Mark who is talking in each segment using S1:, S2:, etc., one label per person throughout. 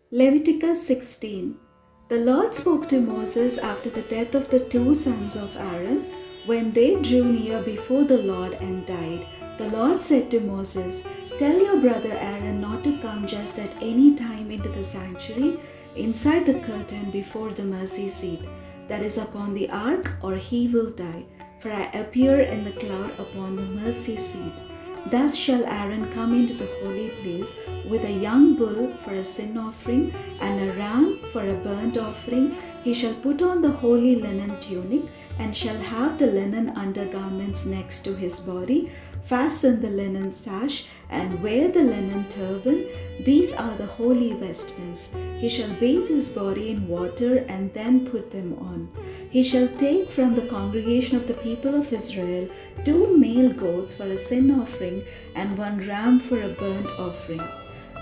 S1: Leviticus 16. The Lord spoke to Moses after the death of the two sons of Aaron, when they drew near before the Lord and died. The Lord said to Moses, "Tell your brother Aaron not to come just at any time into the sanctuary, inside the curtain before the mercy seat, that is upon the ark, or he will die. For I appear in the cloud upon the mercy seat. Thus shall Aaron come into the holy place with a young bull for a sin offering and a ram for a burnt offering. He shall put on the holy linen tunic and shall have the linen undergarments next to his body, fasten the linen sash and wear the linen turban. These are the holy vestments. He shall bathe his body in water and then put them on. He shall take from the congregation of the people of Israel 2 male goats for a sin offering and 1 ram for a burnt offering.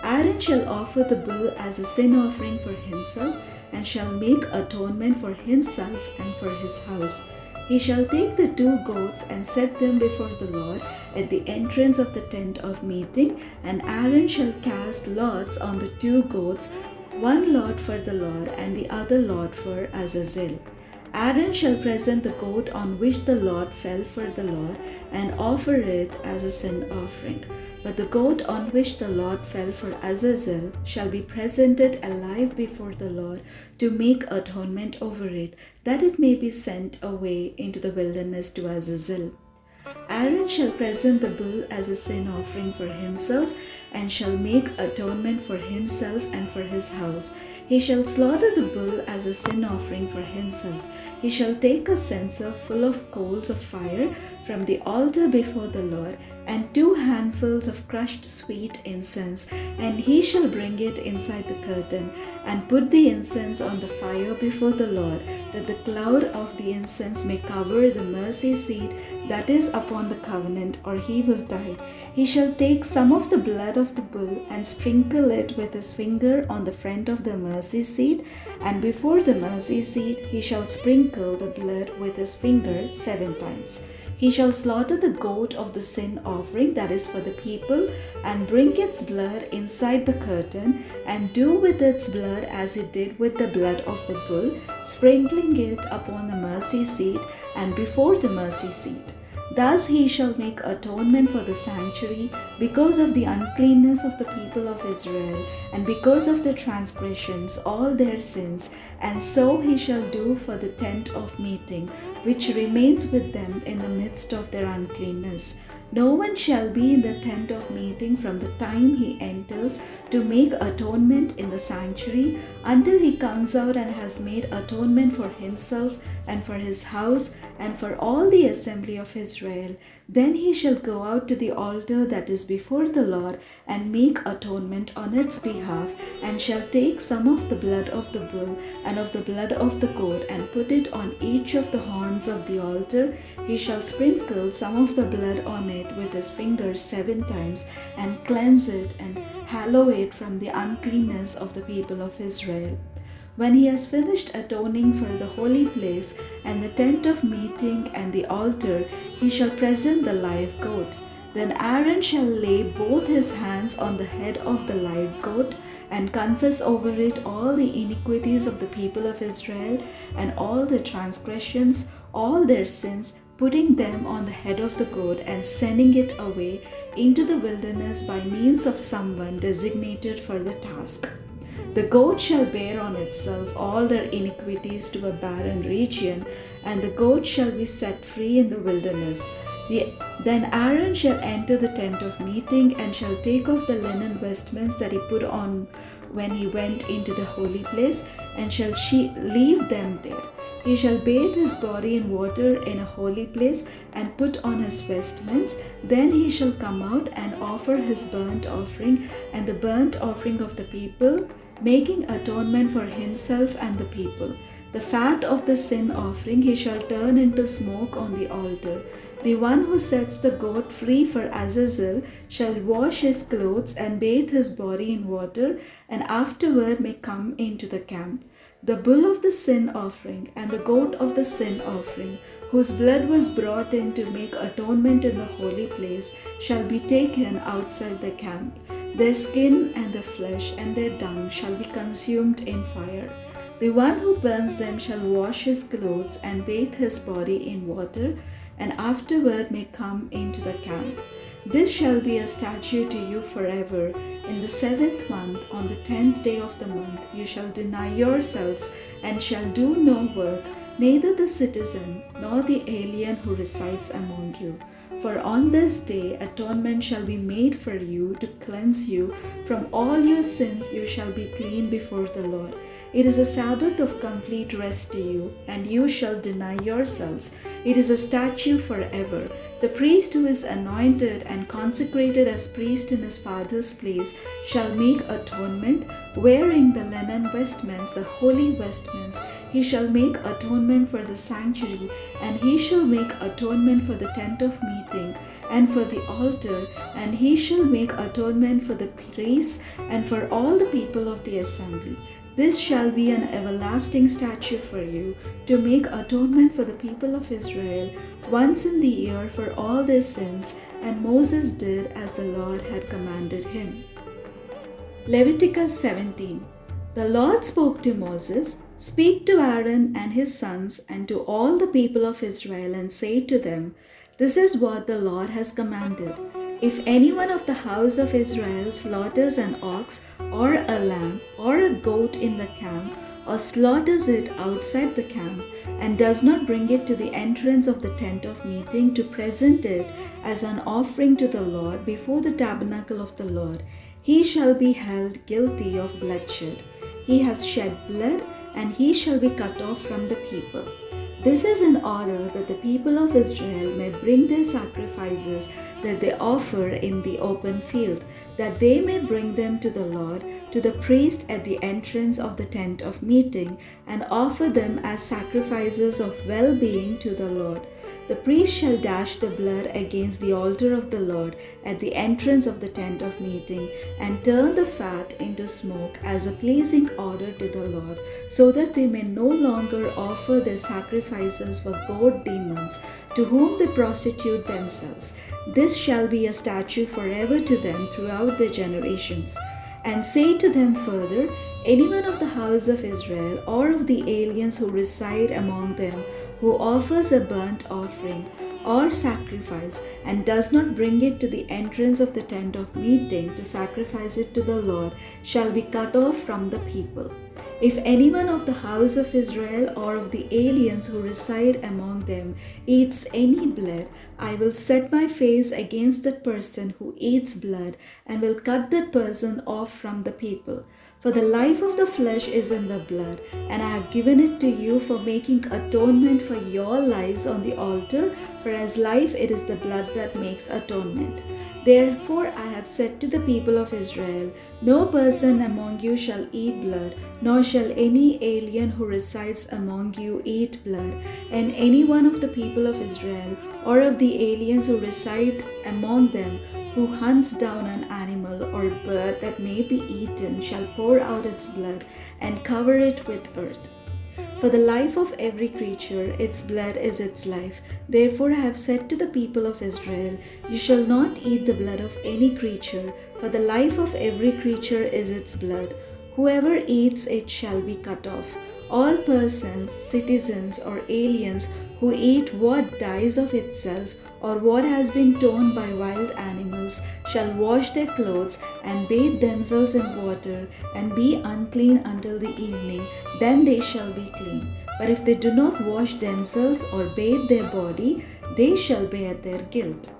S1: Aaron shall offer the bull as a sin offering for himself and shall make atonement for himself and for his house. He shall take the 2 goats and set them before the Lord at the entrance of the tent of meeting, and Aaron shall cast lots on the 2 goats, 1 lot for the Lord and the other lot for Azazel. Aaron shall present the goat on which the lot fell for the Lord and offer it as a sin offering. But the goat on which the lot fell for Azazel shall be presented alive before the Lord to make atonement over it, that it may be sent away into the wilderness to Azazel. Aaron shall present the bull as a sin offering for himself and shall make atonement for himself and for his house. He shall slaughter the bull as a sin offering for himself. He shall take a censer full of coals of fire from the altar before the Lord, and 2 handfuls of crushed sweet incense, and he shall bring it inside the curtain, and put the incense on the fire before the Lord, that the cloud of the incense may cover the mercy seat that is upon the covenant, or he will die. He shall take some of the blood of the bull and sprinkle it with his finger on the front of the mercy seat, and before the mercy seat he shall sprinkle the blood with his finger 7 times. He shall slaughter the goat of the sin offering that is for the people, and bring its blood inside the curtain, and do with its blood as he did with the blood of the bull, sprinkling it upon the mercy seat and before the mercy seat. Thus he shall make atonement for the sanctuary because of the uncleanness of the people of Israel, and because of their transgressions, all their sins, and so he shall do for the tent of meeting, which remains with them in the midst of their uncleanness. No one shall be in the tent of meeting from the time he enters to make atonement in the sanctuary until he comes out and has made atonement for himself and for his house and for all the assembly of Israel. Then he shall go out to the altar that is before the Lord and make atonement on its behalf, and shall take some of the blood of the bull and of the blood of the goat and put it on each of the horns of the altar. He shall sprinkle some of the blood on it with his fingers 7 times, and cleanse it and hallow it from the uncleanness of the people of Israel. When he has finished atoning for the holy place and the tent of meeting and the altar, he shall present the live goat. Then Aaron shall lay both his hands on the head of the live goat and confess over it all the iniquities of the people of Israel and all their transgressions, all their sins, putting them on the head of the goat and sending it away into the wilderness by means of someone designated for the task. The goat shall bear on itself all their iniquities to a barren region, and the goat shall be set free in the wilderness. Then Aaron shall enter the tent of meeting and shall take off the linen vestments that he put on when he went into the holy place, and shall leave them there. He shall bathe his body in water in a holy place and put on his vestments. Then he shall come out and offer his burnt offering and the burnt offering of the people, making atonement for himself and the people. The fat of the sin offering he shall turn into smoke on the altar. The one who sets the goat free for Azazel shall wash his clothes and bathe his body in water, and afterward may come into the camp. The bull of the sin offering and the goat of the sin offering, whose blood was brought in to make atonement in the holy place, shall be taken outside the camp. Their skin and their flesh and their dung shall be consumed in fire. The one who burns them shall wash his clothes and bathe his body in water, and afterward may come into the camp. This shall be a statute to you forever. In the 7th month, on the 10th day of the month, you shall deny yourselves and shall do no work, neither the citizen nor the alien who resides among you. For on this day atonement shall be made for you to cleanse you from all your sins. You shall be clean before the Lord. It is a Sabbath of complete rest to you, and you shall deny yourselves. It is a statute forever. The priest who is anointed and consecrated as priest in his father's place shall make atonement, wearing the linen vestments, the holy vestments. He shall make atonement for the sanctuary, and he shall make atonement for the tent of meeting, and for the altar, and he shall make atonement for the priests, and for all the people of the assembly. This shall be an everlasting statute for you, to make atonement for the people of Israel once in the year for all their sins. And Moses did as the Lord had commanded him. Leviticus 17. The Lord spoke to Moses, "Speak to Aaron and his sons and to all the people of Israel, and say to them, This is what the Lord has commanded. If anyone of the house of Israel slaughters an ox or a lamb or a goat in the camp, or slaughters it outside the camp, and does not bring it to the entrance of the tent of meeting to present it as an offering to the Lord before the tabernacle of the Lord, he shall be held guilty of bloodshed. He has shed blood, and he shall be cut off from the people. This is in order that the people of Israel may bring their sacrifices that they offer in the open field, that they may bring them to the Lord, to the priest at the entrance of the tent of meeting, and offer them as sacrifices of well-being to the Lord. The priest shall dash the blood against the altar of the Lord at the entrance of the tent of meeting, and turn the fat into smoke as a pleasing odor to the Lord, so that they may no longer offer their sacrifices for goat demons, to whom they prostitute themselves. This shall be a statute forever to them throughout their generations. And say to them further, anyone of the house of Israel or of the aliens who reside among them, who offers a burnt offering or sacrifice and does not bring it to the entrance of the tent of meeting to sacrifice it to the Lord, shall be cut off from the people. If anyone of the house of Israel or of the aliens who reside among them eats any blood, I will set my face against that person who eats blood, and will cut that person off from the people. For the life of the flesh is in the blood, and I have given it to you for making atonement for your lives on the altar, for as life it is the blood that makes atonement. Therefore I have said to the people of Israel, no person among you shall eat blood, nor shall any alien who resides among you eat blood. And any one of the people of Israel, or of the aliens who reside among them, who hunts down an animal or bird that may be eaten, shall pour out its blood, and cover it with earth. For the life of every creature, its blood is its life. Therefore I have said to the people of Israel, you shall not eat the blood of any creature, for the life of every creature is its blood. Whoever eats it shall be cut off. All persons, citizens or aliens who eat what dies of itself, or what has been torn by wild animals, shall wash their clothes and bathe themselves in water, and be unclean until the evening. Then they shall be clean. But if they do not wash themselves or bathe their body, they shall bear their guilt.